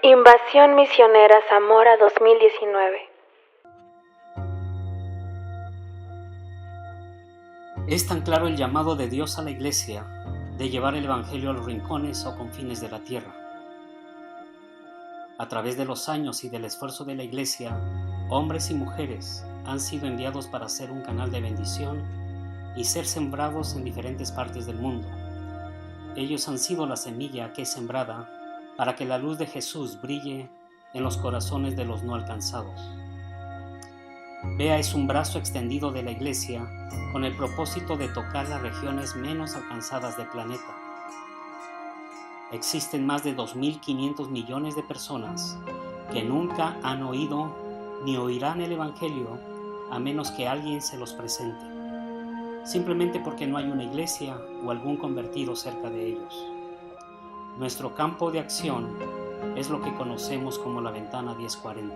Invasión Misionera Zamora 2019. Es tan claro el llamado de Dios a la Iglesia de llevar el Evangelio a los rincones o confines de la tierra. A través de los años y del esfuerzo de la Iglesia, hombres y mujeres han sido enviados para ser un canal de bendición y ser sembrados en diferentes partes del mundo. Ellos han sido la semilla que es sembrada para que la luz de Jesús brille en los corazones de los no alcanzados. BEA es un brazo extendido de la Iglesia con el propósito de tocar las regiones menos alcanzadas del planeta. Existen más de 2.500 millones de personas que nunca han oído ni oirán el Evangelio a menos que alguien se los presente, simplemente porque no hay una iglesia o algún convertido cerca de ellos. Nuestro campo de acción es lo que conocemos como la ventana 1040.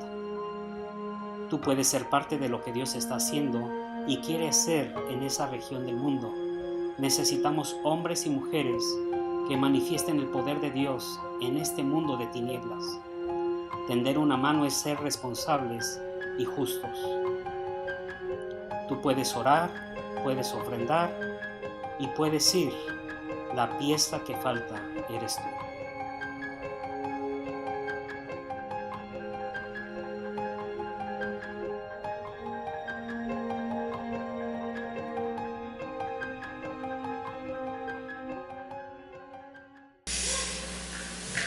Tú puedes ser parte de lo que Dios está haciendo y quiere hacer en esa región del mundo. Necesitamos hombres y mujeres que manifiesten el poder de Dios en este mundo de tinieblas. Tender una mano es ser responsables y justos. Tú puedes orar, puedes ofrendar y puedes ir. La pieza que falta eres tú.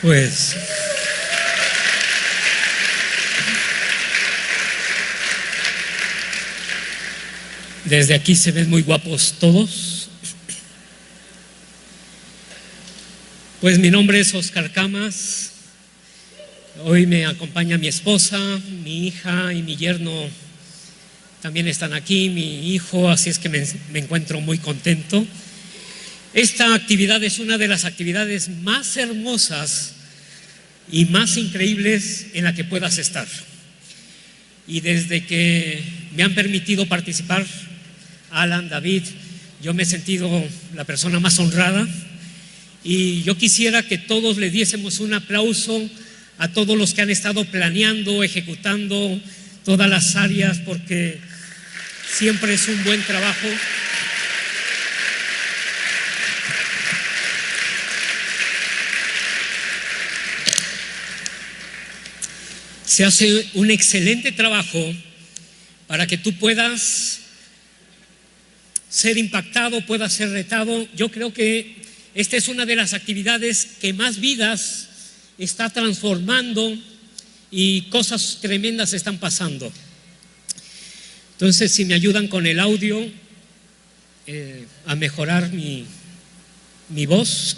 Pues desde aquí se ven muy guapos todos. Pues mi nombre es Oscar Camas. Hoy me acompaña mi esposa, mi hija y mi yerno también están aquí, mi hijo, así es que me encuentro muy contento. Esta actividad es una de las actividades más hermosas y más increíbles en la que puedas estar. Y desde que me han permitido participar, Alan, David, yo me he sentido la persona más honrada y yo quisiera que todos le diésemos un aplauso a todos los que han estado planeando, ejecutando todas las áreas, porque siempre es un buen trabajo. Se hace un excelente trabajo para que tú puedas ser impactado, puedas ser retado. Yo creo que esta es una de las actividades que más vidas está transformando y cosas tremendas están pasando. Entonces, si me ayudan con el audio a mejorar mi voz,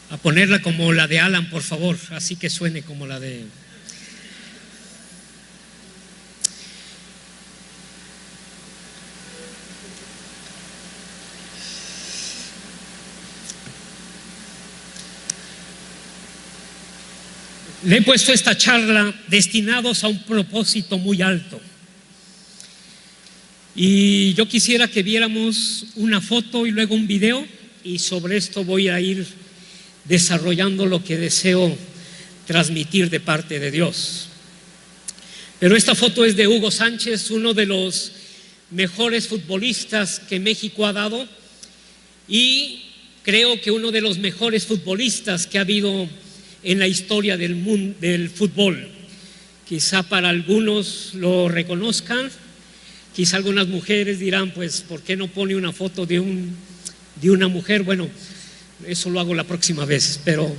a ponerla como la de Alan, por favor, así que suene como la de... Le he puesto esta charla destinados a un propósito muy alto. Y yo quisiera que viéramos una foto y luego un video, y sobre esto voy a ir desarrollando lo que deseo transmitir de parte de Dios. Pero esta foto es de Hugo Sánchez, uno de los mejores futbolistas que México ha dado y creo que uno de los mejores futbolistas que ha habido en la historia del mundo, del fútbol. Quizá para algunos lo reconozcan, quizá algunas mujeres dirán, pues, ¿por qué no pone una foto de una mujer? Bueno, eso lo hago la próxima vez, pero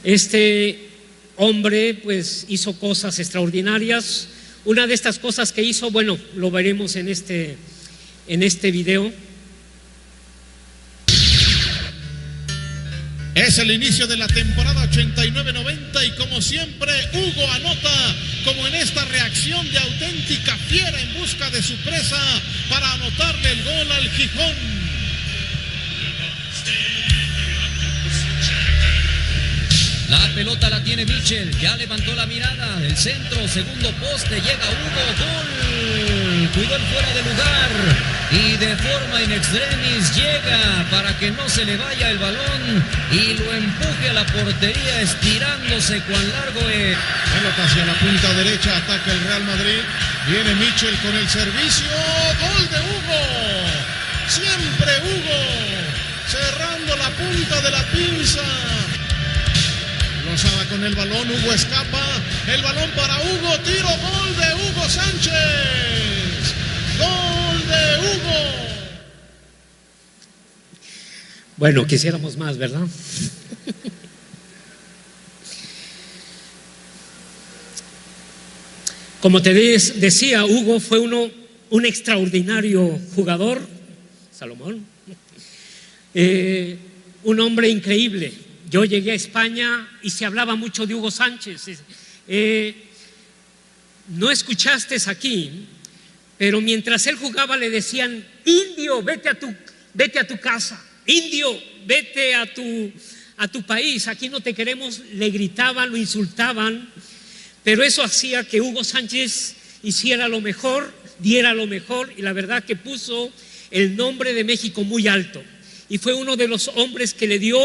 este hombre pues hizo cosas extraordinarias. Una de estas cosas que hizo, bueno, lo veremos en este video. Es el inicio de la temporada 89-90 y como siempre Hugo anota, como en esta reacción de auténtica fiera en busca de su presa para anotarle el gol al Gijón. La pelota la tiene Michel, ya levantó la mirada, el centro, segundo poste, llega Hugo, gol. cuidó el fuera de lugar y de forma in extremis llega para que no se le vaya el balón y lo empuje a la portería estirándose cuán largo es. Pelota hacia la punta derecha, ataca el Real Madrid. Viene Michel con el servicio. Gol de Hugo. Siempre Hugo. Cerrando la punta de la pinza. Lozada con el balón, Hugo escapa. El balón para Hugo. Tiro, gol de Hugo Sánchez. Gol de Hugo. Bueno, quisiéramos más, ¿verdad? Como te decía, Hugo fue un extraordinario jugador, Salomón, un hombre increíble. Yo llegué a España y se hablaba mucho de Hugo Sánchez. No escuchaste aquí, pero mientras él jugaba le decían: indio, vete a tu casa, indio, vete a tu país, aquí no te queremos. Le gritaban, lo insultaban, pero eso hacía que Hugo Sánchez hiciera lo mejor, diera lo mejor, y la verdad que puso el nombre de México muy alto, y fue uno de los hombres que le dio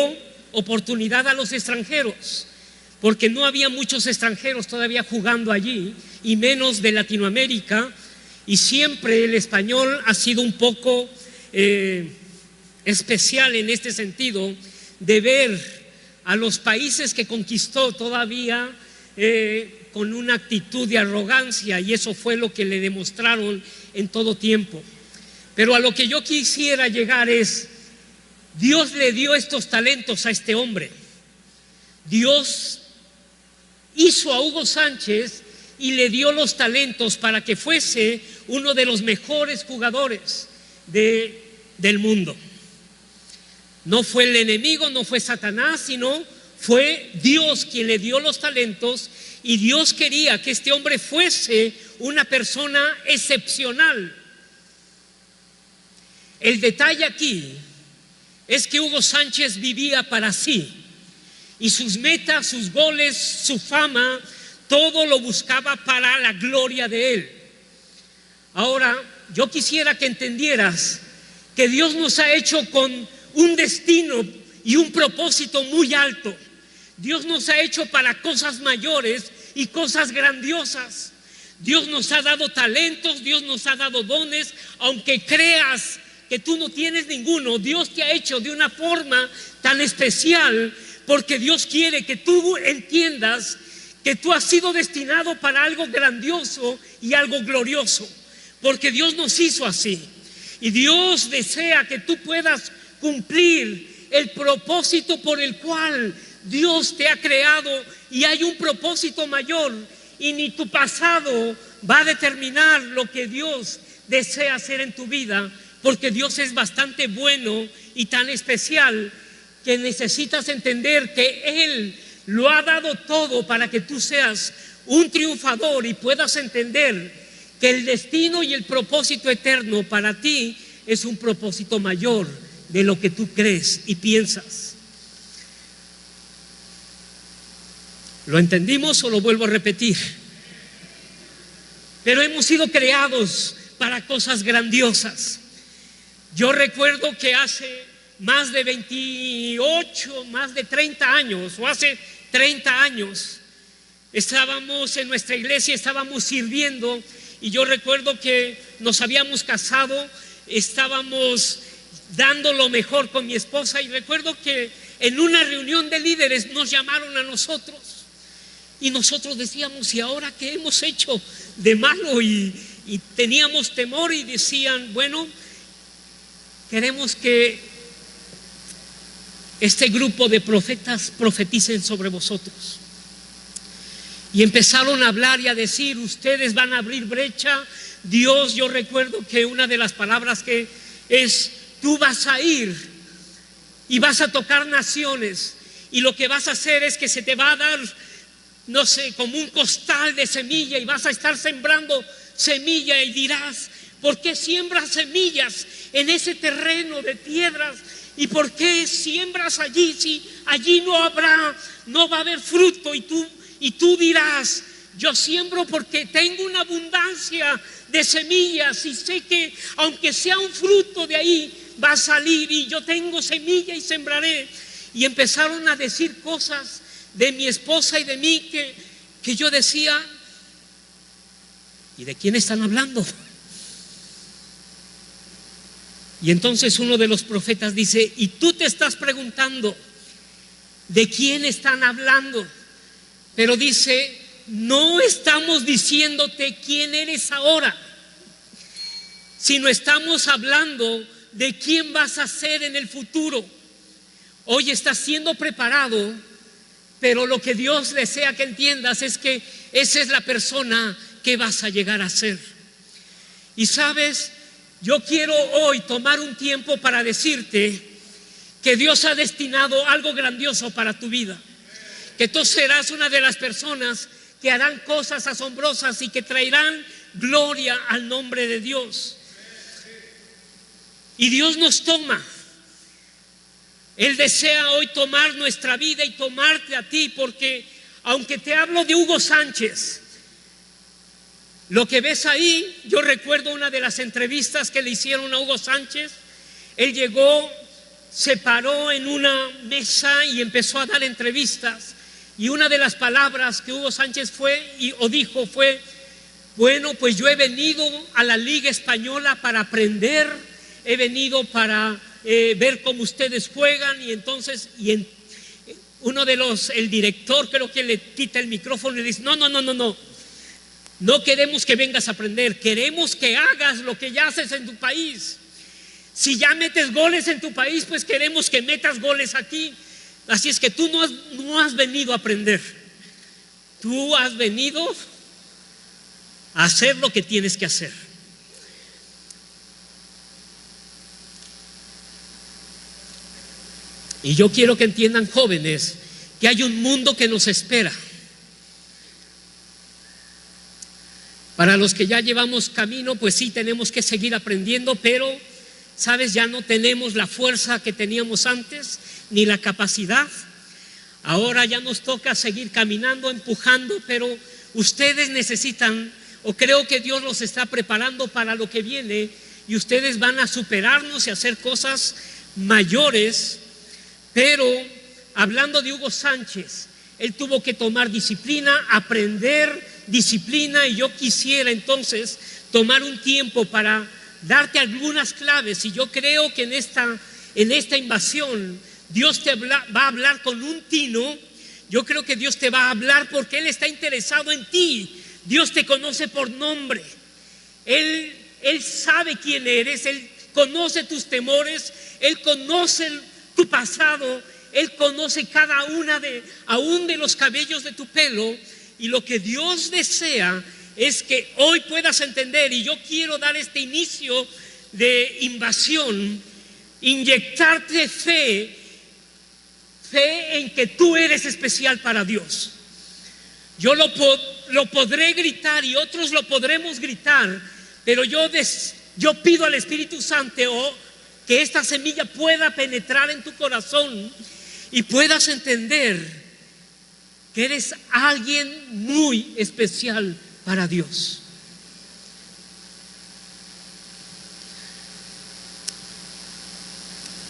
oportunidad a los extranjeros, porque no había muchos extranjeros todavía jugando allí, y menos de Latinoamérica, y siempre el español ha sido un poco especial en este sentido, de ver a los países que conquistó todavía con una actitud de arrogancia, y eso fue lo que le demostraron en todo tiempo. Pero a lo que yo quisiera llegar es: Dios le dio estos talentos a este hombre. Dios hizo a Hugo Sánchez y le dio los talentos para que fuese uno de los mejores jugadores del mundo. No fue el enemigo, no fue Satanás, sino fue Dios quien le dio los talentos, y Dios quería que este hombre fuese una persona excepcional. El detalle aquí es que Hugo Sánchez vivía para sí, y sus metas, sus goles, su fama, todo lo buscaba para la gloria de él. Ahora, yo quisiera que entendieras que Dios nos ha hecho con un destino y un propósito muy alto. Dios nos ha hecho para cosas mayores y cosas grandiosas. Dios nos ha dado talentos, Dios nos ha dado dones, aunque creas que tú no tienes ninguno. Dios te ha hecho de una forma tan especial, porque Dios quiere que tú entiendas que tú has sido destinado para algo grandioso y algo glorioso, porque Dios nos hizo así, y Dios desea que tú puedas cumplir el propósito por el cual Dios te ha creado, y hay un propósito mayor, y ni tu pasado va a determinar lo que Dios desea hacer en tu vida, porque Dios es bastante bueno y tan especial que necesitas entender que Él lo ha dado todo para que tú seas un triunfador y puedas entender que el destino y el propósito eterno para ti es un propósito mayor de lo que tú crees y piensas. ¿Lo entendimos o lo vuelvo a repetir? Pero hemos sido creados para cosas grandiosas. Yo recuerdo que hace más de 28, más de 30 años, o hace 30 años, estábamos en nuestra iglesia, estábamos sirviendo, y yo recuerdo que nos habíamos casado, estábamos dando lo mejor con mi esposa, y recuerdo que en una reunión de líderes nos llamaron a nosotros, y nosotros decíamos: ¿y ahora qué hemos hecho de malo? Y teníamos temor, y decían: bueno, queremos que este grupo de profetas profeticen sobre vosotros. Y empezaron a hablar y a decir: ustedes van a abrir brecha. Dios, yo recuerdo que una de las palabras que es: tú vas a ir y vas a tocar naciones, y lo que vas a hacer es que se te va a dar, no sé, como un costal de semilla, y vas a estar sembrando semilla, y dirás: ¿por qué siembras semillas en ese terreno de piedras? ¿Y por qué siembras allí si allí no va a haber fruto? Y tú dirás: Yo siembro porque tengo una abundancia de semillas y sé que aunque sea un fruto de ahí va a salir, y yo tengo semilla y sembraré. Y empezaron a decir cosas de mi esposa y de mí que yo decía, ¿y de quién están hablando? Y entonces uno de los profetas dice, y tú te estás preguntando ¿de quién están hablando? Pero dice, no estamos diciéndote quién eres ahora, sino estamos hablando de quién vas a ser en el futuro. Hoy estás siendo preparado, pero lo que Dios desea que entiendas es que esa es la persona que vas a llegar a ser. Y sabes, yo quiero hoy tomar un tiempo para decirte que Dios ha destinado algo grandioso para tu vida, que tú serás una de las personas que harán cosas asombrosas y que traerán gloria al nombre de Dios. Y Dios nos toma. Él desea hoy tomar nuestra vida y tomarte a ti, porque aunque te hablo de Hugo Sánchez, lo que ves ahí, yo recuerdo una de las entrevistas que le hicieron a Hugo Sánchez. Él llegó, se paró en una mesa y empezó a dar entrevistas, y una de las palabras que Hugo Sánchez dijo fue: bueno, pues yo he venido a la Liga Española para aprender, he venido para ver cómo ustedes juegan. Y entonces uno de el director creo que le quita el micrófono y dice: no queremos que vengas a aprender, queremos que hagas lo que ya haces en tu país. Si ya metes goles en tu país, pues queremos que metas goles aquí. Así es que tú no has venido a aprender, tú has venido a hacer lo que tienes que hacer. Y yo quiero que entiendan, jóvenes, que hay un mundo que nos espera. Para los que ya llevamos camino, pues sí, tenemos que seguir aprendiendo, pero, ¿sabes? Ya no tenemos la fuerza que teníamos antes, ni la capacidad. Ahora ya nos toca seguir caminando, empujando, pero ustedes necesitan, o creo que Dios los está preparando para lo que viene, y ustedes van a superarnos y hacer cosas mayores. Pero hablando de Hugo Sánchez, él tuvo que tomar disciplina, aprender disciplina, y yo quisiera entonces tomar un tiempo para darte algunas claves. Y yo creo que en esta invasión Dios te va a hablar con un tino. Yo creo que Dios te va a hablar porque Él está interesado en ti. Dios te conoce por nombre. Él sabe quién eres, Él conoce tus temores, Él conoce tu pasado, Él conoce cada una aún de los cabellos de tu pelo. Y lo que Dios desea es que hoy puedas entender, y yo quiero dar este inicio de invasión, inyectarte fe en que tú eres especial para Dios. Yo lo podré gritar y otros lo podremos gritar, pero yo pido al Espíritu Santo que esta semilla pueda penetrar en tu corazón y puedas entender que eres alguien muy especial para Dios.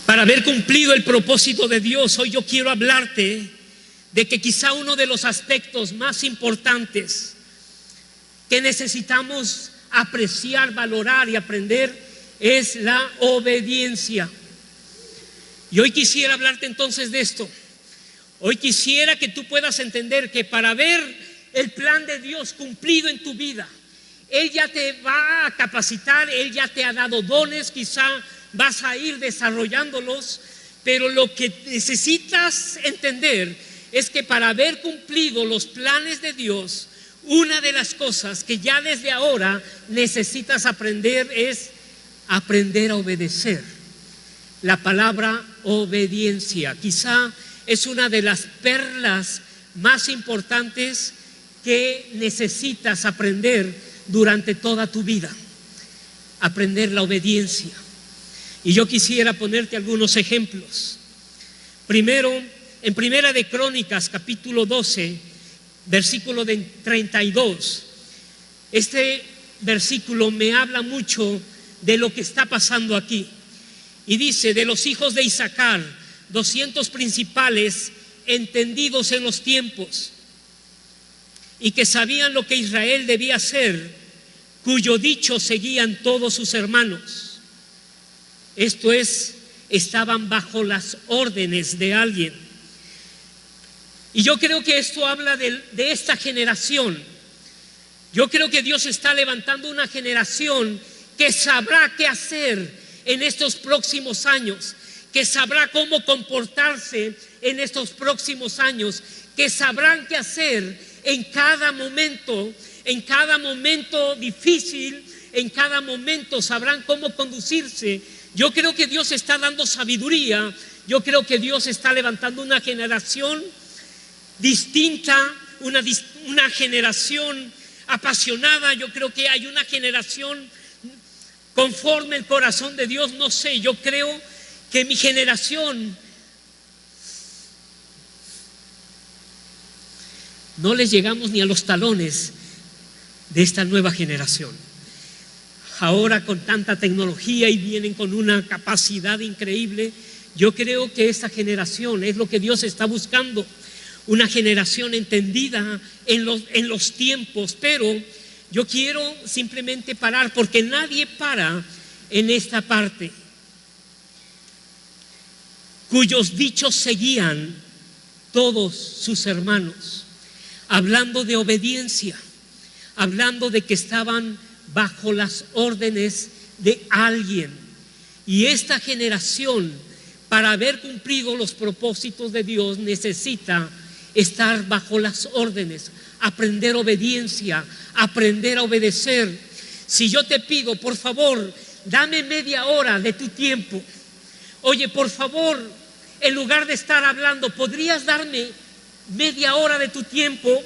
Para haber cumplido el propósito de Dios, hoy yo quiero hablarte de que quizá uno de los aspectos más importantes que necesitamos apreciar, valorar y aprender es la obediencia. Y hoy quisiera hablarte entonces de esto. Hoy quisiera que tú puedas entender que para ver el plan de Dios cumplido en tu vida, Él ya te va a capacitar, Él ya te ha dado dones, quizá vas a ir desarrollándolos, pero lo que necesitas entender es que para haber cumplido los planes de Dios, una de las cosas que ya desde ahora necesitas aprender es aprender a obedecer. La palabra obediencia quizá es una de las perlas más importantes que necesitas aprender durante toda tu vida. Aprender la obediencia. Y yo quisiera ponerte algunos ejemplos. Primero, en Primera de Crónicas, capítulo 12, versículo 32. Este versículo me habla mucho de lo que está pasando aquí. Y dice: de los hijos de Isaacar, 200 principales, entendidos en los tiempos, y que sabían lo que Israel debía hacer, cuyo dicho seguían todos sus hermanos. Esto es, estaban bajo las órdenes de alguien. Y yo creo que esto habla de esta generación. Yo creo que Dios está levantando una generación que sabrá qué hacer en estos próximos años, que sabrá cómo comportarse en estos próximos años, que sabrán qué hacer en cada momento difícil, en cada momento sabrán cómo conducirse. Yo creo que Dios está dando sabiduría. Yo creo que Dios está levantando una generación distinta, una generación apasionada. Yo creo que hay una generación conforme el corazón de Dios. No sé, yo creo que mi generación no les llegamos ni a los talones de esta nueva generación. Ahora con tanta tecnología y vienen con una capacidad increíble, yo creo que esta generación es lo que Dios está buscando, una generación entendida en los tiempos. Pero yo quiero simplemente parar, porque nadie para en esta parte, cuyos dichos seguían todos sus hermanos, hablando de obediencia, hablando de que estaban bajo las órdenes de alguien. Y esta generación, para haber cumplido los propósitos de Dios, necesita estar bajo las órdenes, aprender obediencia, aprender a obedecer. Si yo te pido, por favor, dame media hora de tu tiempo. Oye, por favor, en lugar de estar hablando, ¿podrías darme media hora de tu tiempo?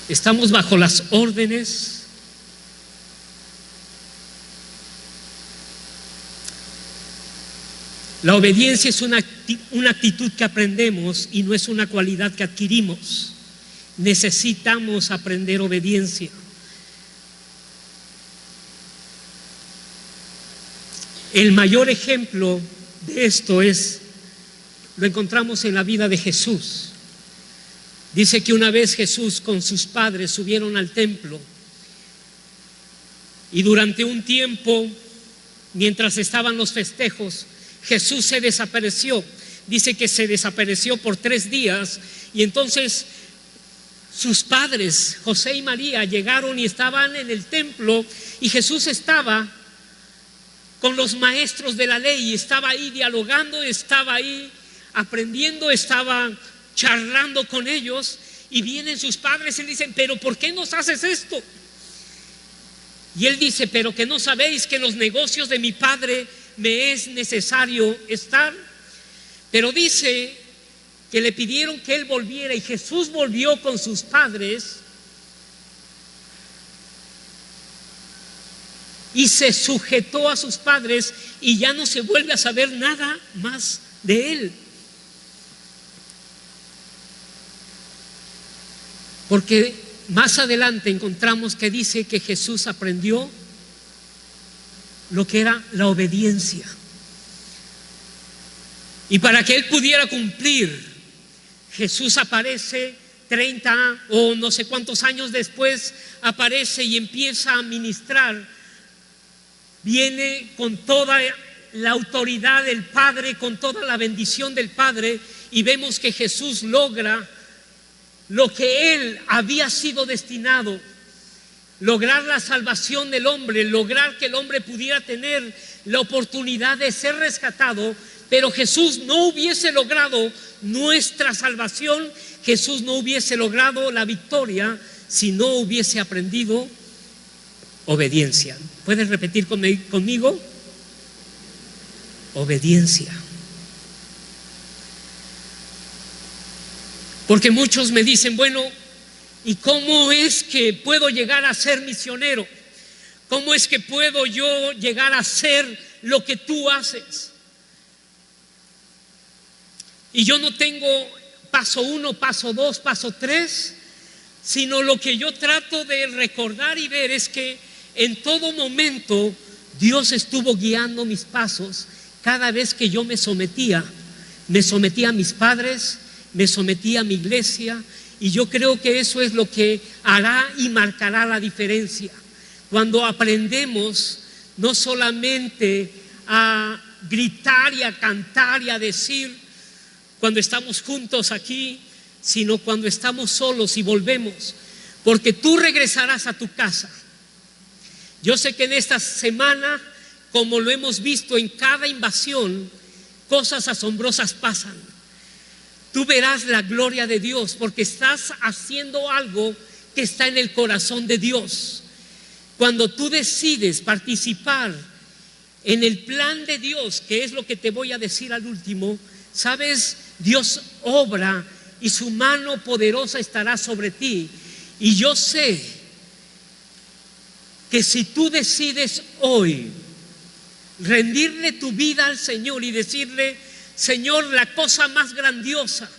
Estamos bajo las órdenes. La obediencia es una actitud que aprendemos y no es una cualidad que adquirimos. Necesitamos aprender obediencia. El mayor ejemplo de esto lo encontramos en la vida de Jesús. Dice que una vez Jesús con sus padres subieron al templo, y durante un tiempo, mientras estaban los festejos, Jesús se desapareció. Dice que se desapareció por 3 días, y entonces sus padres, José y María, llegaron y estaban en el templo, y Jesús estaba con los maestros de la ley, y estaba ahí dialogando, estaba ahí aprendiendo, estaba charlando con ellos. Y vienen sus padres y le dicen: pero ¿por qué nos haces esto? Y él dice: pero que no sabéis que en los negocios de mi padre me es necesario estar. Pero dice que le pidieron que él volviera, y Jesús volvió con sus padres y se sujetó a sus padres, y ya no se vuelve a saber nada más de él. Porque más adelante encontramos que dice que Jesús aprendió lo que era la obediencia. Y para que él pudiera cumplir, Jesús aparece 30 o no sé cuántos años después, aparece y empieza a ministrar. Viene con toda la autoridad del Padre, con toda la bendición del Padre, y vemos que Jesús logra lo que él había sido destinado: lograr la salvación del hombre, lograr que el hombre pudiera tener la oportunidad de ser rescatado. Pero Jesús no hubiese logrado nuestra salvación, Jesús no hubiese logrado la victoria si no hubiese aprendido obediencia. ¿Puedes repetir conmigo? Obediencia. Porque muchos me dicen: bueno, ¿y cómo es que puedo llegar a ser misionero? ¿Cómo es que puedo yo llegar a ser lo que tú haces. Y yo no tengo paso 1, paso 2, paso 3, sino lo que yo trato de recordar y ver es que en todo momento Dios estuvo guiando mis pasos. Cada vez que yo me sometía a mis padres, me sometía a mi iglesia, y yo creo que eso es lo que hará y marcará la diferencia. Cuando aprendemos no solamente a gritar y a cantar y a decir cuando estamos juntos aquí, sino cuando estamos solos y volvemos, porque tú regresarás a tu casa. Yo sé que en esta semana, como lo hemos visto en cada invasión, cosas asombrosas pasan. Tú verás la gloria de Dios porque estás haciendo algo que está en el corazón de Dios. Cuando tú decides participar en el plan de Dios, que es lo que te voy a decir al último, sabes, Dios obra y su mano poderosa estará sobre ti. Y yo sé que si tú decides hoy rendirle tu vida al Señor y decirle: Señor, la cosa más grandiosa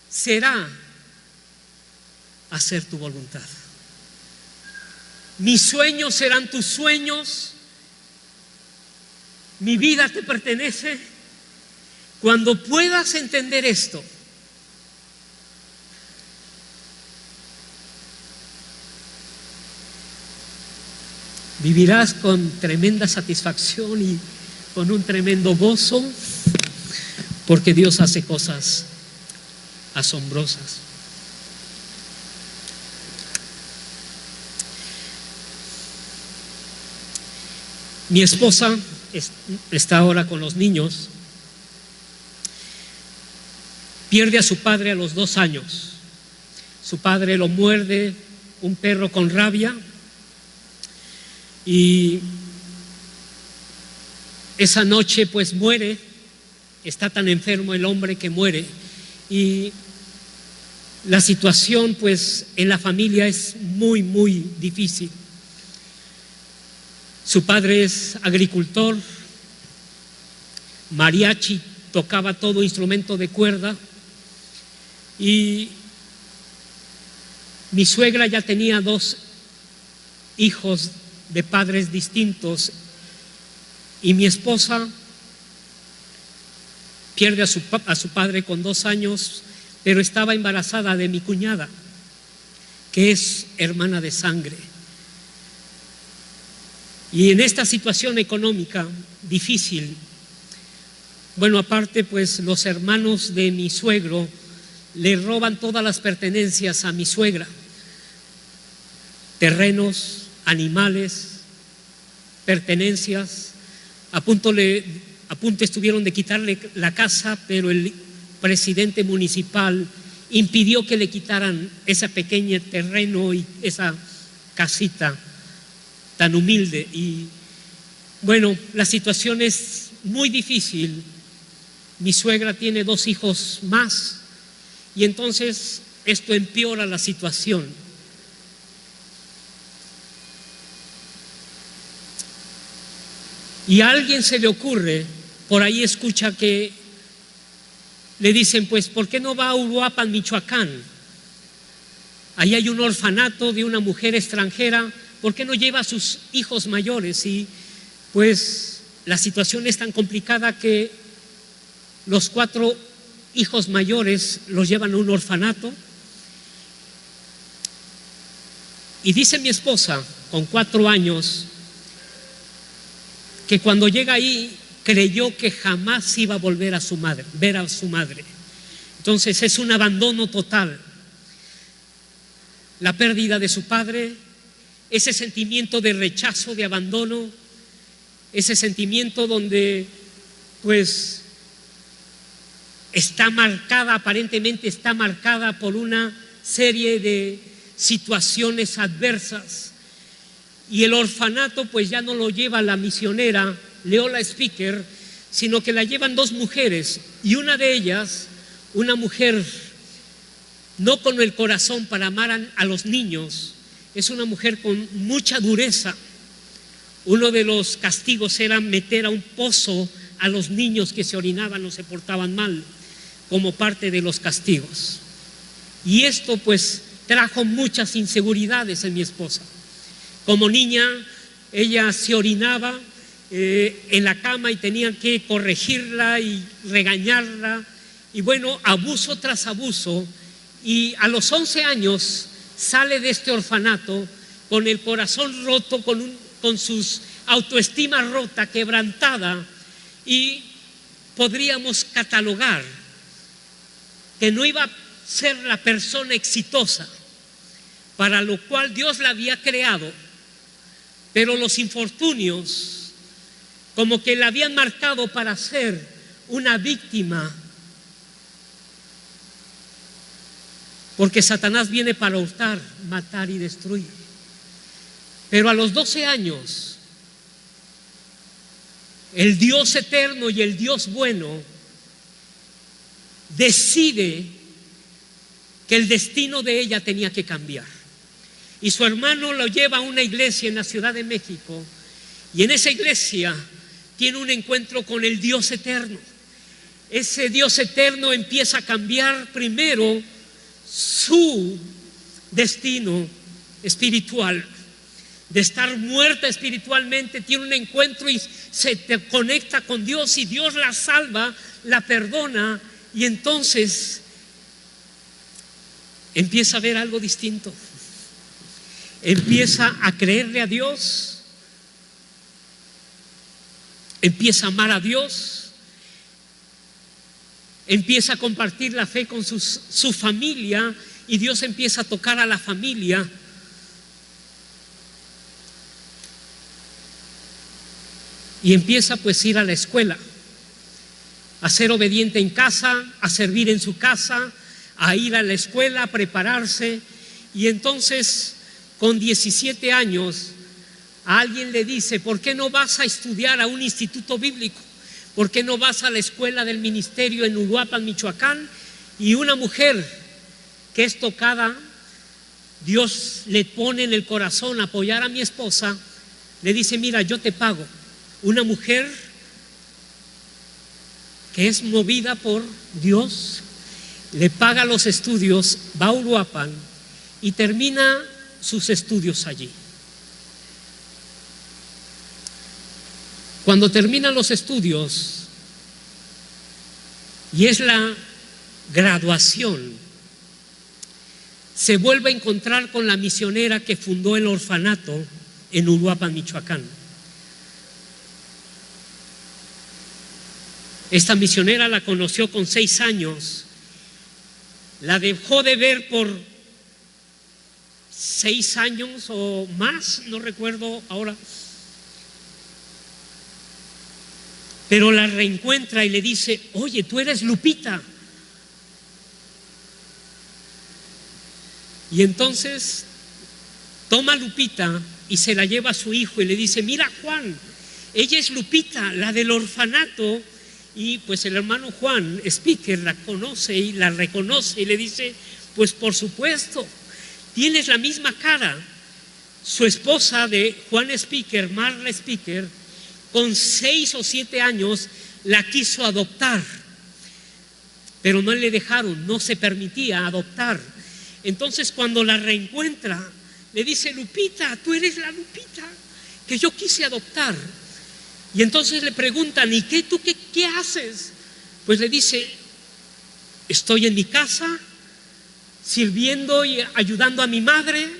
será hacer tu voluntad. Mis sueños serán tus sueños, mi vida te pertenece. Cuando puedas entender esto, vivirás con tremenda satisfacción y con un tremendo gozo, porque Dios hace cosas asombrosas. Mi esposa está ahora con los niños. Pierde a su padre a los 2 años. Su padre lo muerde un perro con rabia, y esa noche pues muere. Está tan enfermo el hombre que muere, y la situación pues en la familia es muy, muy difícil. Su padre es agricultor, mariachi, tocaba todo instrumento de cuerda, y mi suegra ya tenía 2 hijos de padres distintos, y mi esposa pierde a su padre con 2 años, pero estaba embarazada de mi cuñada, que es hermana de sangre. Y en esta situación económica difícil, bueno, aparte pues los hermanos de mi suegro le roban todas las pertenencias a mi suegra: terrenos, animales, pertenencias. A punto estuvieron de quitarle la casa, pero el presidente municipal impidió que le quitaran ese pequeño terreno y esa casita tan humilde. Y bueno, la situación es muy difícil. Mi suegra tiene 2 hijos más, y entonces esto empeora la situación. Y a alguien se le ocurre, por ahí escucha que le dicen: pues, ¿por qué no va a Uruapan, Michoacán? Ahí hay un orfanato de una mujer extranjera, ¿por qué no lleva a sus hijos mayores? Y pues la situación es tan complicada que los 4 hijos mayores los llevan a un orfanato. Y dice mi esposa, con 4 años, que cuando llega ahí creyó que jamás iba a volver a su madre, ver a su madre. Entonces es un abandono total. La pérdida de su padre, ese sentimiento de rechazo, de abandono, ese sentimiento donde pues aparentemente está marcada por una serie de situaciones adversas. Y el orfanato pues ya no lo lleva la misionera Leola Speaker, sino que la llevan 2 mujeres, y una de ellas, una mujer no con el corazón para amar a los niños, es una mujer con mucha dureza, Uno de los castigos era meter a un pozo a los niños que se orinaban o se portaban mal, como parte de los castigos. Y esto pues trajo muchas inseguridades en mi esposa. Como niña, ella se orinaba en la cama y tenían que corregirla y regañarla. Y bueno, abuso tras abuso. Y a los 11 años sale de este orfanato con el corazón roto, con sus autoestima rota, quebrantada, y podríamos catalogar que no iba a ser la persona exitosa para lo cual Dios la había creado, pero los infortunios como que la habían marcado para ser una víctima, porque Satanás viene para hurtar, matar y destruir. Pero a los 12 años, el Dios eterno y el Dios bueno decide que el destino de ella tenía que cambiar. Y su hermano lo lleva a una iglesia en la Ciudad de México, y en esa iglesia tiene un encuentro con el Dios eterno. Ese Dios eterno empieza a cambiar primero su destino espiritual, de estar muerta espiritualmente, tiene un encuentro y se conecta con Dios, y Dios la salva, la perdona, y entonces empieza a ver algo distinto. Empieza a creerle a Dios, empieza a amar a Dios, empieza a compartir la fe con su familia, y Dios empieza a tocar a la familia. Y empieza pues a ir a la escuela, a ser obediente en casa, a servir en su casa, a ir a la escuela, a prepararse. Y entonces, con 17 años, a alguien le dice: ¿por qué no vas a estudiar a un instituto bíblico? ¿Por qué no vas a la escuela del ministerio en Uruapan, Michoacán? Y una mujer que es tocada, Dios le pone en el corazón apoyar a mi esposa, le dice: mira, yo te pago. Una mujer que es movida por Dios, le paga los estudios, va a Uruapan y termina sus estudios allí. Cuando terminan los estudios y es la graduación, se vuelve a encontrar con la misionera que fundó el orfanato en Uruapan, Michoacán. Esta misionera la conoció con 6 años, la dejó de ver por 6 años o más, no recuerdo ahora, pero la reencuentra y le dice: oye, tú eres Lupita. Y entonces toma a Lupita y se la lleva a su hijo y le dice: mira, Juan, ella es Lupita, la del orfanato. Y pues el hermano Juan Speaker la conoce y la reconoce y le dice: pues por supuesto, tienes la misma cara. Su esposa de Juan Speaker, Marla Speaker, con 6 o 7 años la quiso adoptar, pero no le dejaron, no se permitía adoptar. Entonces cuando la reencuentra, le dice: Lupita, tú eres la Lupita que yo quise adoptar. Y entonces le preguntan: ¿y tú qué haces? Pues le dice: estoy en mi casa sirviendo y ayudando a mi madre.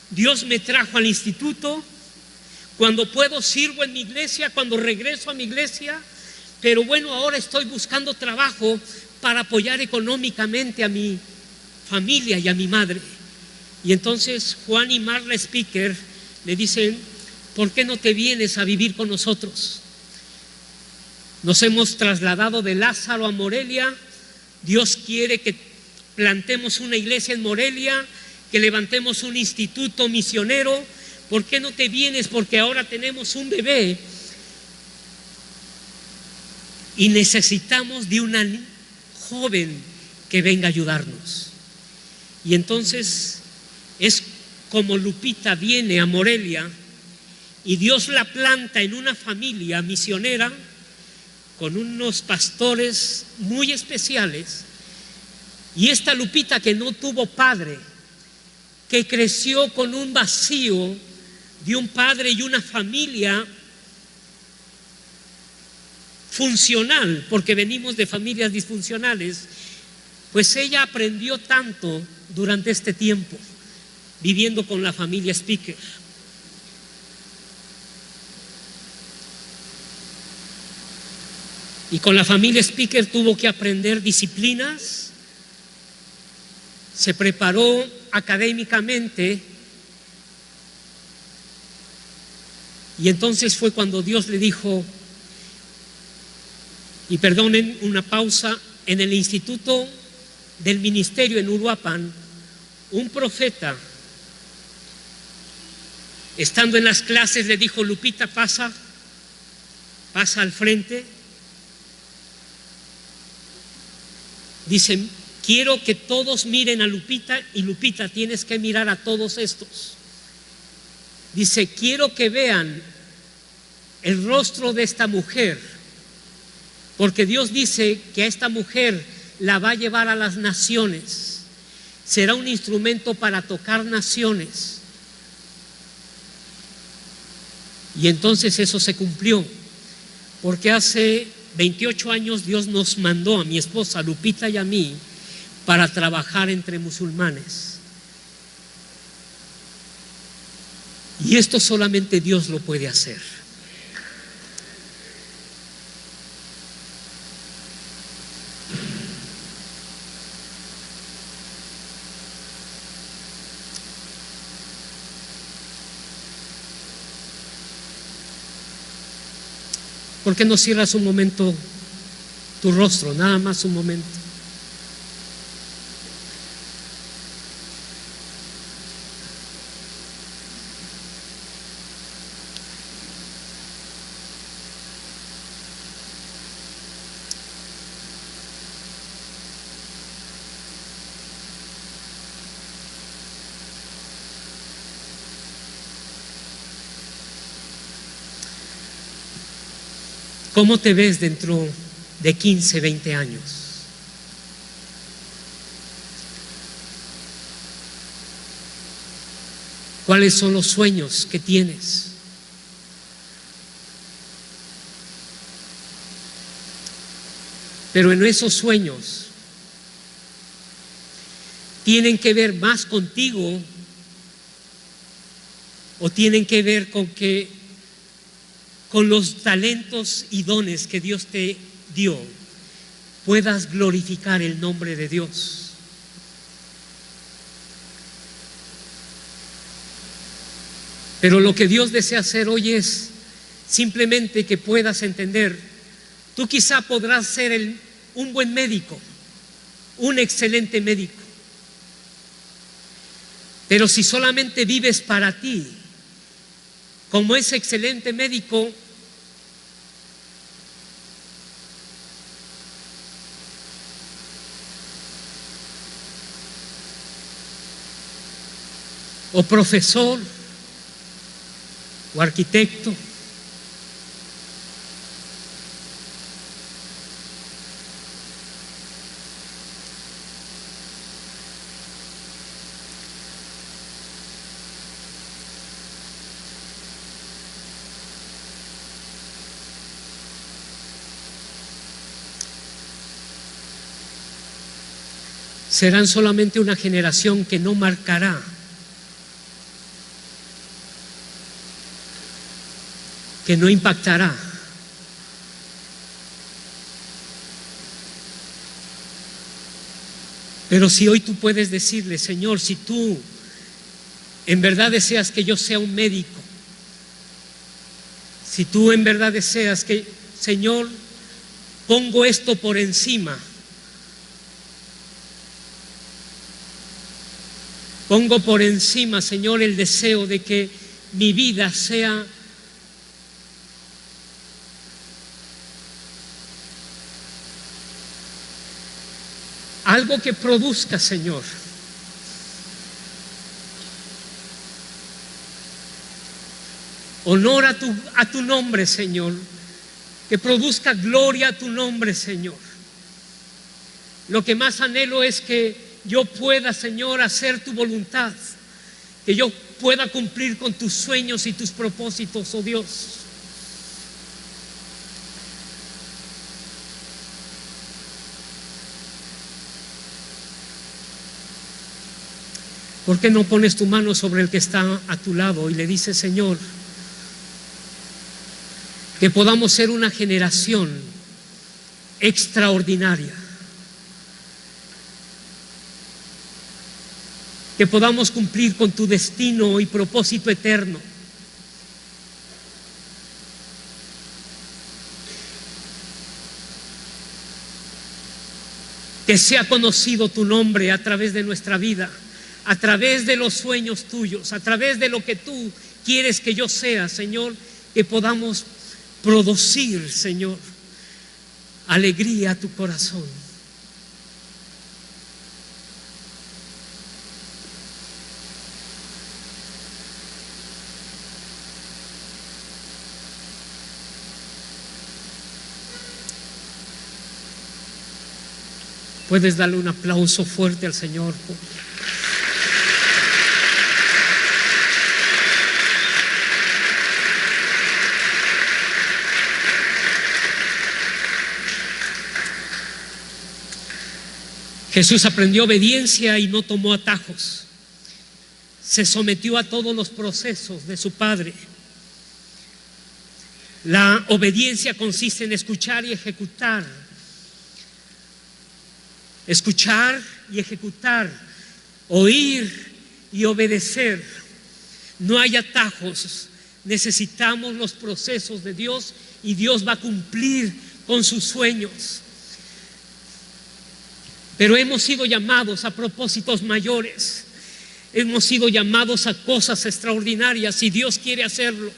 Dios me trajo al instituto. Cuando puedo sirvo en mi iglesia, cuando regreso a mi iglesia. Pero bueno, ahora estoy buscando trabajo para apoyar económicamente a mi familia y a mi madre. Y entonces Juan y Marla Speaker le dicen: ¿por qué no te vienes a vivir con nosotros? Nos hemos trasladado de Lázaro a Morelia. Dios quiere que plantemos una iglesia en Morelia, que levantemos un instituto misionero. ¿Por qué no te vienes? Porque ahora tenemos un bebé y necesitamos de una joven que venga a ayudarnos. Y entonces es como Lupita viene a Morelia. y Dios la planta en una familia misionera con unos pastores muy especiales. Y esta Lupita, que no tuvo padre, que creció con un vacío de un padre y una familia funcional, porque venimos de familias disfuncionales, pues ella aprendió tanto durante este tiempo, viviendo con la familia Speaker. Y con la familia Speaker tuvo que aprender disciplinas, se preparó académicamente, y entonces fue cuando Dios le dijo, y perdonen una pausa, en el Instituto del Ministerio en Uruapan, un profeta, estando en las clases, le dijo: Lupita, pasa al frente. Dice: quiero que todos miren a Lupita, y Lupita, tienes que mirar a todos estos. Dice: quiero que vean el rostro de esta mujer, porque Dios dice que a esta mujer la va a llevar a las naciones, será un instrumento para tocar naciones. Y entonces eso se cumplió, porque hace 28 años Dios nos mandó a mi esposa Lupita y a mí para trabajar entre musulmanes. Y esto solamente Dios lo puede hacer. ¿Por qué no cierras un momento tu rostro? Nada más un momento. ¿Cómo te ves dentro de 15, 20 años? ¿Cuáles son los sueños que tienes? Pero en esos sueños tienen que ver más contigo, o tienen que ver con los talentos y dones que Dios te dio, puedas glorificar el nombre de Dios. Pero lo que Dios desea hacer hoy es simplemente que puedas entender. Tú quizá podrás ser un buen médico, un excelente médico, pero si solamente vives para ti, como ese excelente médico, o profesor, o arquitecto, serán solamente una generación que no marcará que no impactará. Pero si hoy tú puedes decirle: Señor, si tú en verdad deseas que yo sea un médico, si tú en verdad deseas que, Señor, pongo esto por encima, pongo por encima, Señor, el deseo de que mi vida sea algo que produzca, Señor, honor a tu nombre, Señor, que produzca gloria a tu nombre, Señor. Lo que más anhelo es que yo pueda, Señor, hacer tu voluntad, que yo pueda cumplir con tus sueños y tus propósitos, oh Dios. ¿Por qué no pones tu mano sobre el que está a tu lado y le dices: Señor, que podamos ser una generación extraordinaria, que podamos cumplir con tu destino y propósito eterno? Que sea conocido tu nombre a través de nuestra vida, a través de los sueños tuyos, a través de lo que tú quieres que yo sea, Señor, que podamos producir, Señor, alegría a tu corazón. Puedes darle un aplauso fuerte al Señor. Jesús aprendió obediencia y no tomó atajos. Se sometió a todos los procesos de su Padre. La obediencia consiste en escuchar y ejecutar. Escuchar y ejecutar. Oír y obedecer. No hay atajos. Necesitamos los procesos de Dios y Dios va a cumplir con sus sueños. Pero hemos sido llamados a propósitos mayores. Hemos sido llamados a cosas extraordinarias y Dios quiere hacerlo.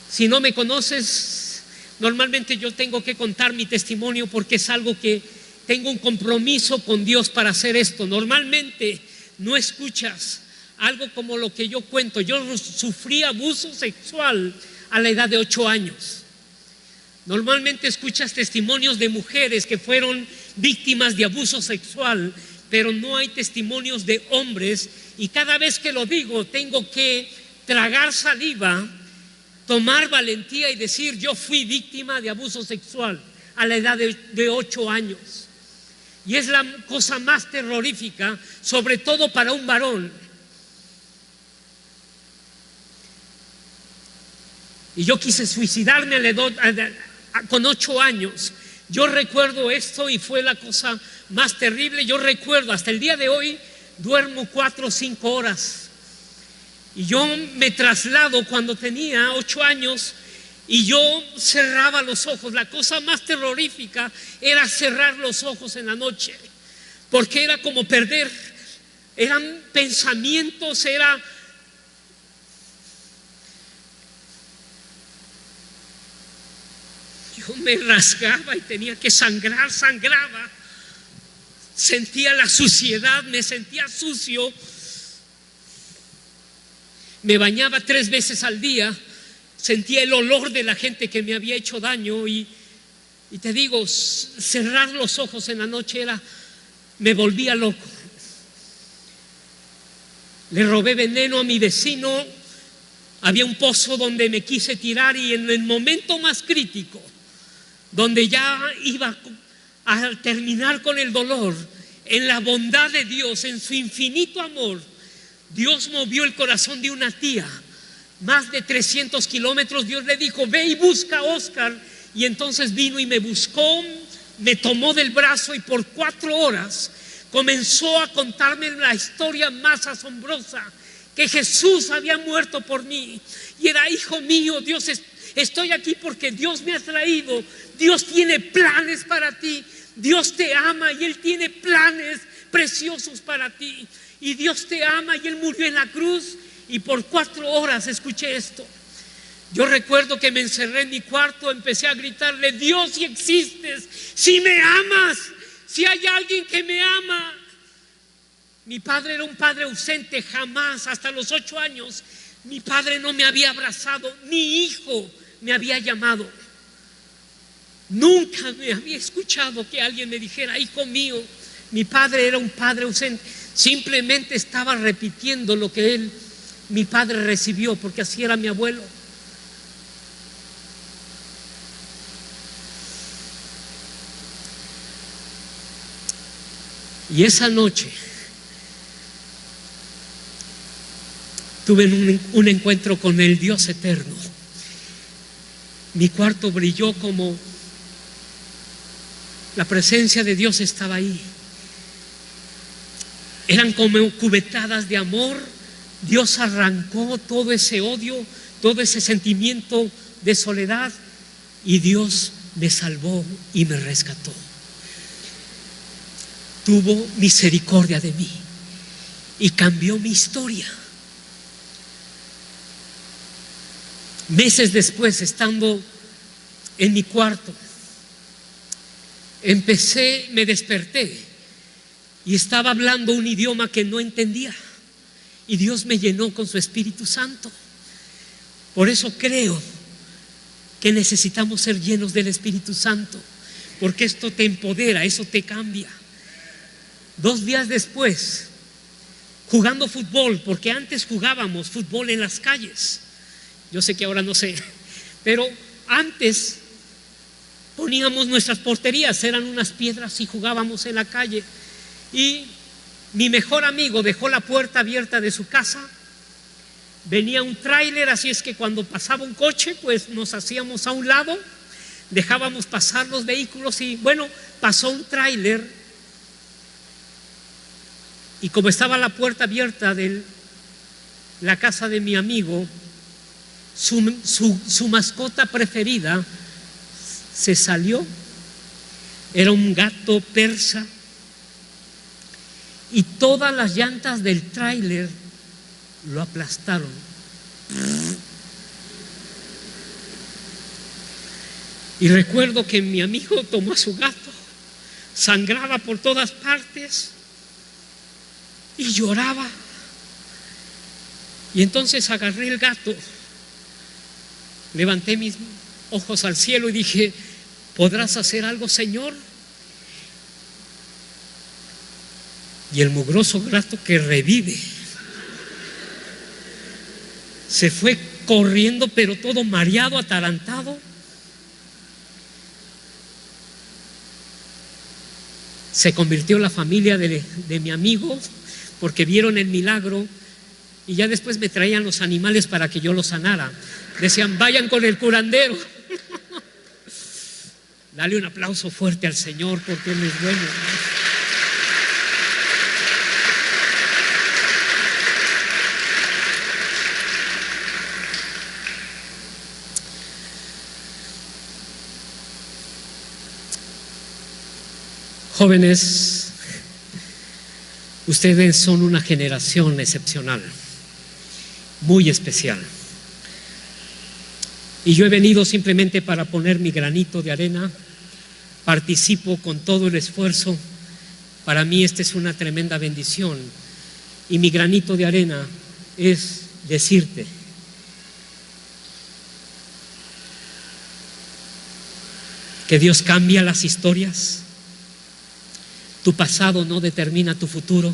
Si no me conoces, normalmente yo tengo que contar mi testimonio porque es algo que tengo un compromiso con Dios para hacer esto. Normalmente no escuchas algo como lo que yo cuento. Yo sufrí abuso sexual a la edad de 8 años. Normalmente escuchas testimonios de mujeres que fueron víctimas de abuso sexual, pero no hay testimonios de hombres, y cada vez que lo digo tengo que tragar saliva, tomar valentía y decir: yo fui víctima de abuso sexual a la edad de 8 años. Y es la cosa más terrorífica, sobre todo para un varón. Y yo quise suicidarme con 8 años. Yo recuerdo esto y fue la cosa más terrible. Yo recuerdo, hasta el día de hoy duermo 4 o 5 horas. Y yo me traslado cuando tenía 8 años y yo cerraba los ojos. La cosa más terrorífica era cerrar los ojos en la noche, porque era como perder, eran pensamientos, yo me rasgaba y tenía que sangrar, sangraba. Sentía la suciedad, me sentía sucio. Me bañaba 3 veces al día. Sentía el olor de la gente que me había hecho daño. Y te digo, cerrar los ojos en la noche me volvía loco. Le robé veneno a mi vecino. Había un pozo donde me quise tirar y en el momento más crítico, donde ya iba a terminar con el dolor, en la bondad de Dios, en su infinito amor, Dios movió el corazón de una tía, más de 300 kilómetros. Dios le dijo: ve y busca a Oscar. Y entonces vino y me buscó, me tomó del brazo y por 4 horas comenzó a contarme la historia más asombrosa, que Jesús había muerto por mí y era: hijo mío, estoy aquí porque Dios me ha traído. Dios tiene planes para ti. Dios te ama y Él tiene planes preciosos para ti. Y Dios te ama y Él murió en la cruz. Y por 4 horas escuché esto. Yo recuerdo que me encerré en mi cuarto, empecé a gritarle: Dios, si existes, si me amas, si hay alguien que me ama. Mi padre era un padre ausente, jamás, hasta los 8 años, Mi padre no me había abrazado, ni hijo me había llamado. Nunca me había escuchado que alguien me dijera, hijo mío. Mi padre era un padre ausente. Simplemente estaba repitiendo lo que mi padre recibió, porque así era mi abuelo. Y esa noche tuve un encuentro con el Dios eterno. Mi cuarto brilló como la presencia de Dios estaba ahí. Eran como cubetadas de amor. Dios arrancó todo ese odio, todo ese sentimiento de soledad, y Dios me salvó y me rescató. Tuvo misericordia de mí y cambió mi historia. Meses después, estando en mi cuarto, me desperté y estaba hablando un idioma que no entendía, y Dios me llenó con su Espíritu Santo. Por eso creo que necesitamos ser llenos del Espíritu Santo, porque esto te empodera, eso te cambia. 2 días después, jugando fútbol, porque antes jugábamos fútbol en las calles. Yo sé que ahora no sé, pero antes poníamos nuestras porterías, eran unas piedras, y jugábamos en la calle. Y mi mejor amigo dejó la puerta abierta de su casa. Venía un tráiler, así es que cuando pasaba un coche, pues nos hacíamos a un lado, dejábamos pasar los vehículos, y bueno, pasó un tráiler, y como estaba la puerta abierta de la casa de mi amigo, su mascota preferida se salió. Era un gato persa, y todas las llantas del tráiler lo aplastaron. Y recuerdo que mi amigo tomó a su gato, sangraba por todas partes y lloraba. Y entonces agarré el gato, levanté mis ojos al cielo y dije, ¿podrás hacer algo, Señor? Y el mugroso gato, que revive, se fue corriendo, pero todo mareado, atarantado. Se convirtió en la familia de mi amigo, porque vieron el milagro, y ya después me traían los animales para que yo los sanara. Decían, vayan con el curandero. Dale un aplauso fuerte al Señor, porque Él es bueno. Jóvenes, ustedes son una generación excepcional, muy especial. Y yo he venido simplemente para poner mi granito de arena. Participo con todo el esfuerzo. Para mí esta es una tremenda bendición. Y mi granito de arena es decirte: que Dios cambia las historias. Tu pasado no determina tu futuro.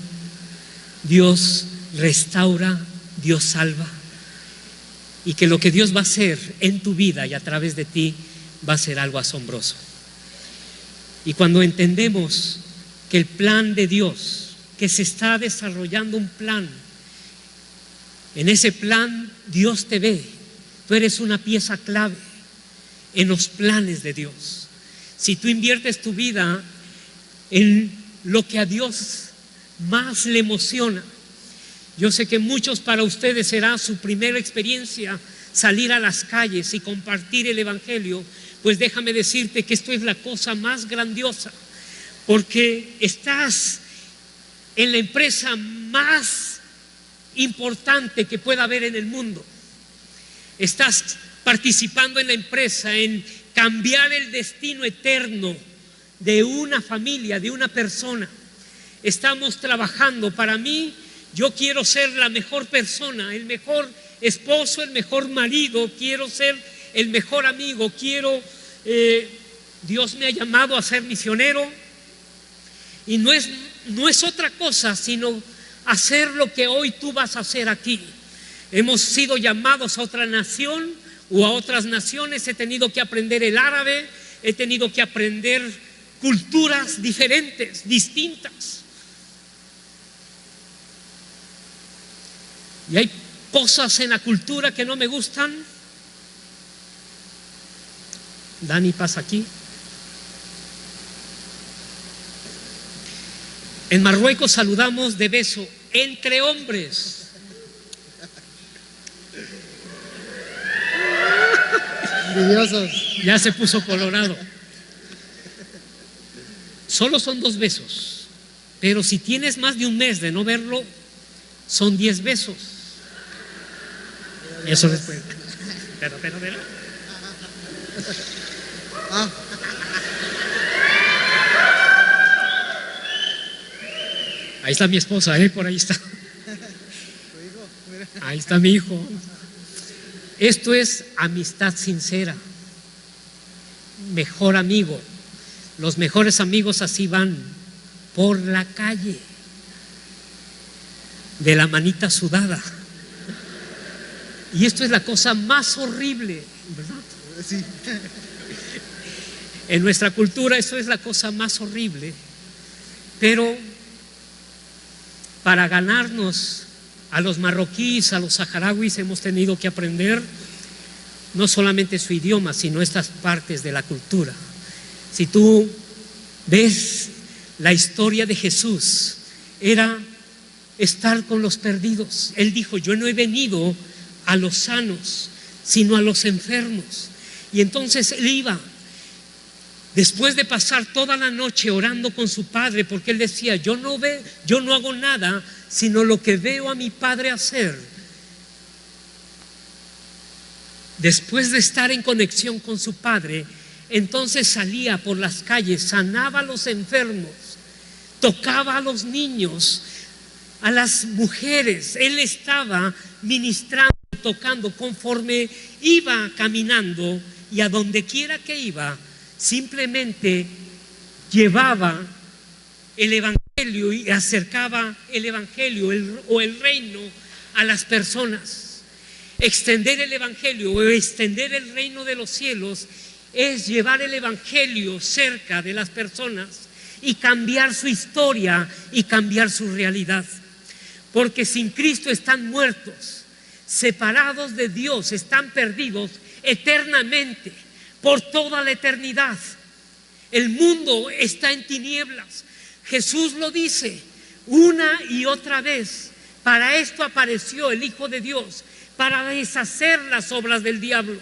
Dios restaura, Dios salva. Y que lo que Dios va a hacer en tu vida y a través de ti va a ser algo asombroso. Y cuando entendemos que el plan de Dios, que se está desarrollando un plan, en ese plan Dios te ve. Tú eres una pieza clave en los planes de Dios. Si tú inviertes tu vida en lo que a Dios más le emociona. Yo sé que muchos, para ustedes será su primera experiencia salir a las calles y compartir el Evangelio. Pues déjame decirte que esto es la cosa más grandiosa, porque estás en la empresa más importante que pueda haber en el mundo. Estás participando en la empresa, en cambiar el destino eterno de una familia, de una persona. Estamos trabajando. Para mí, yo quiero ser la mejor persona, el mejor esposo, el mejor marido, quiero ser el mejor amigo, Dios me ha llamado a ser misionero. Y no es otra cosa sino hacer lo que hoy tú vas a hacer aquí. Hemos sido llamados a otra nación o a otras naciones. He tenido que aprender el árabe, he tenido que aprender culturas diferentes, distintas. Y hay cosas en la cultura que no me gustan. Dani, pasa aquí. En Marruecos saludamos de beso entre hombres. Envidiosos. Ya se puso colorado. Solo son 2 besos, pero si tienes más de un mes de no verlo, son 10 besos. Eso después. Pero. Ahí está mi esposa, por ahí está. Ahí está mi hijo. Esto es amistad sincera. Mejor amigo. Los mejores amigos así van por la calle, de la manita sudada. Y esto es la cosa más horrible, ¿verdad? Sí. En nuestra cultura esto es la cosa más horrible. Pero para ganarnos a los marroquíes, a los saharauis, hemos tenido que aprender no solamente su idioma, sino estas partes de la cultura. Si tú ves la historia de Jesús, era estar con los perdidos. Él dijo: yo no he venido a los sanos, sino a los enfermos. Y entonces él iba, después de pasar toda la noche orando con su padre, porque él decía: yo no hago nada sino lo que veo a mi padre hacer. Después de estar en conexión con su padre, entonces salía por las calles, sanaba a los enfermos, tocaba a los niños, a las mujeres. Él estaba ministrando, tocando, conforme iba caminando, y a donde quiera que iba, simplemente llevaba el evangelio y acercaba el evangelio o el reino a las personas. Extender el evangelio o extender el reino de los cielos es llevar el evangelio cerca de las personas y cambiar su historia y cambiar su realidad. Porque sin Cristo están muertos, separados de Dios, están perdidos eternamente, por toda la eternidad. El mundo está en tinieblas. Jesús lo dice una y otra vez. Para esto apareció el Hijo de Dios, para deshacer las obras del diablo.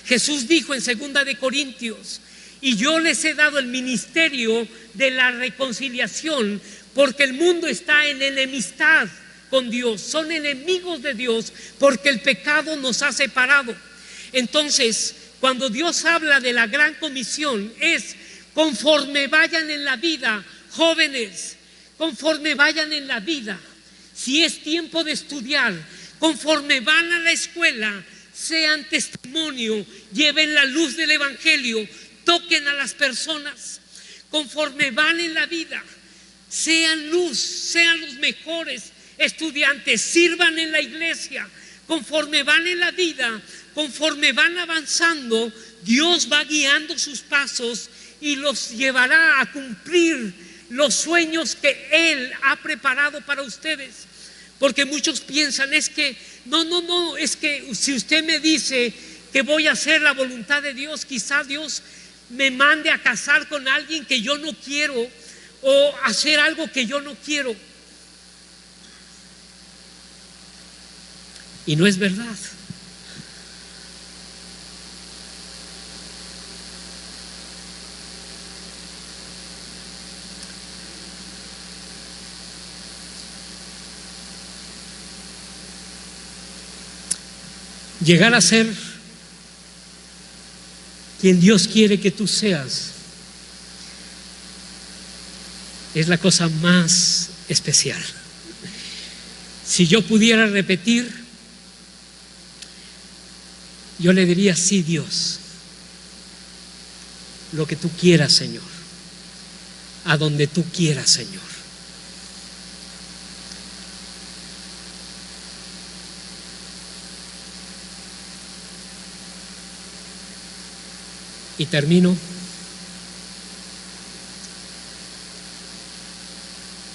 Jesús dijo en 2 de Corintios: y yo les he dado el ministerio de la reconciliación, porque el mundo está en enemistad con Dios, son enemigos de Dios, porque el pecado nos ha separado. Entonces, cuando Dios habla de la gran comisión, es conforme vayan en la vida, jóvenes, conforme vayan en la vida. Si es tiempo de estudiar, conforme van a la escuela, sean testimonio, lleven la luz del evangelio, toquen a las personas. Conforme van en la vida, sean luz, sean los mejores estudiantes, sirvan en la iglesia. Conforme van en la vida, conforme van avanzando, Dios va guiando sus pasos y los llevará a cumplir los sueños que Él ha preparado para ustedes. Porque muchos piensan, es que es que si usted me dice que voy a hacer la voluntad de Dios, quizá Dios me mande a casar con alguien que yo no quiero o hacer algo que yo no quiero. Y no es verdad. Llegar a ser quien Dios quiere que tú seas es la cosa más especial. Si yo pudiera repetir yo le diría: sí, Dios, lo que tú quieras, Señor, a donde tú quieras, Señor. Y termino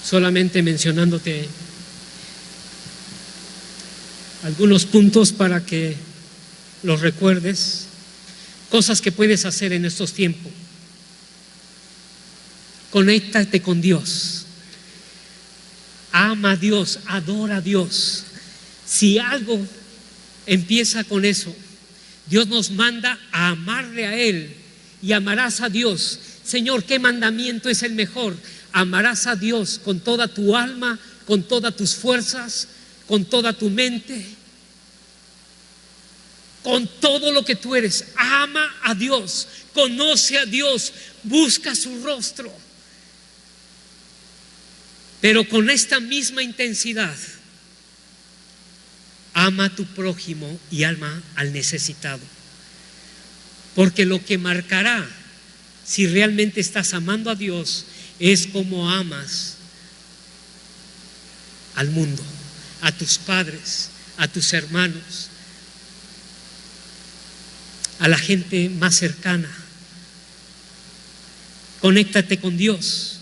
solamente mencionándote algunos puntos para que los recuerdes, cosas que puedes hacer en estos tiempos. Conéctate con Dios, ama a Dios, adora a Dios. Si algo empieza con eso, Dios nos manda a amarle a Él y amarás a Dios. Señor, ¿qué mandamiento es el mejor? Amarás a Dios con toda tu alma, con todas tus fuerzas, con toda tu mente, con todo lo que tú eres. Ama a Dios, conoce a Dios, busca su rostro. Pero con esta misma intensidad, ama a tu prójimo y ama al necesitado. Porque lo que marcará si realmente estás amando a Dios es cómo amas al mundo, a tus padres, a tus hermanos, a la gente más cercana. Conéctate con Dios.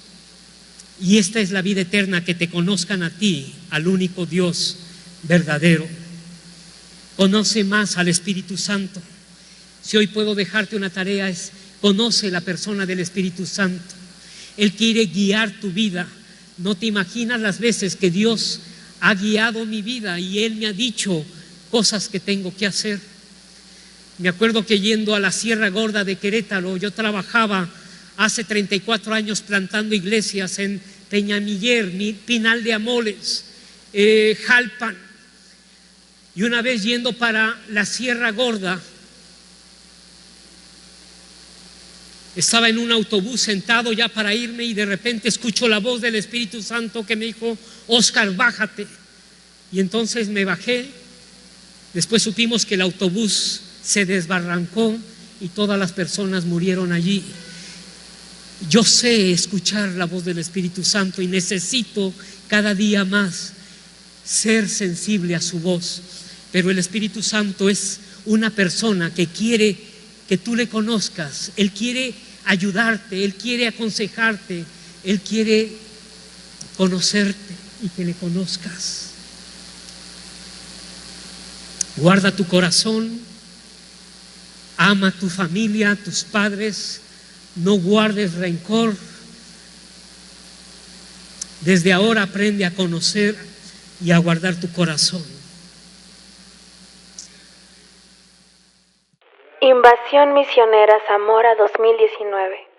Y esta es la vida eterna, que te conozcan a ti, al único Dios verdadero. Conoce más al Espíritu Santo. Si hoy puedo dejarte una tarea, es: conoce la persona del Espíritu Santo. Él quiere guiar tu vida. No te imaginas las veces que Dios ha guiado mi vida y Él me ha dicho cosas que tengo que hacer. Me acuerdo que yendo a la Sierra Gorda de Querétaro, yo trabajaba hace 34 años plantando iglesias en Peñamiller, Pinal de Amoles, Jalpan. Y una vez yendo para la Sierra Gorda, estaba en un autobús sentado ya para irme y de repente escucho la voz del Espíritu Santo que me dijo: Óscar, bájate. Y entonces me bajé. Después supimos que el autobús se desbarrancó y todas las personas murieron allí. Yo sé escuchar la voz del Espíritu Santo y necesito cada día más ser sensible a su voz. Pero el Espíritu Santo es una persona que quiere que tú le conozcas. Él quiere ayudarte, Él quiere aconsejarte, Él quiere conocerte y que le conozcas. Guarda tu corazón, ama a tu familia, a tus padres, no guardes rencor. Desde ahora aprende a conocer y a guardar tu corazón. Invasión Misionera Zamora 2019.